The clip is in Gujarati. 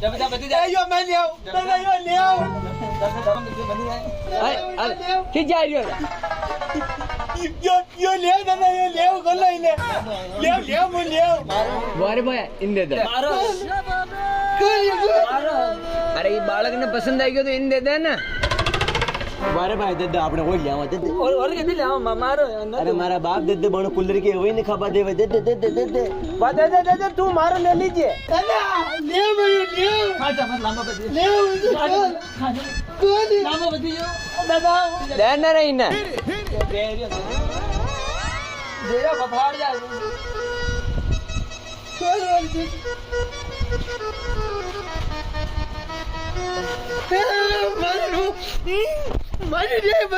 બધા બધી જાય યો મેં લેવ દાદા યો લેવ કે જાય રહ્યો યો લેવ દાદા યો લેવ ગલાઈ લે લેવ મુ લેવ વારે ભાઈ ઇન દે દે મારો અરે એ બાળકને પસંદ આવી ગયો તો ઇન દે દે ને મારે ભાઈ દાદા આપણે ઓય લેવા દે ઓર કે લે મારો અરે મારા બાપ દાદા બણ કુલર કે હોય ને ખબર દેવે દે દાદા તું મારો લે લીજે દાદા લેવ લેવ ખાજા મત લાંબા બધી લેવ કોની લાંબા બધી જો દાદા દે ને રહી ને દેરા બફાડ જાય મારું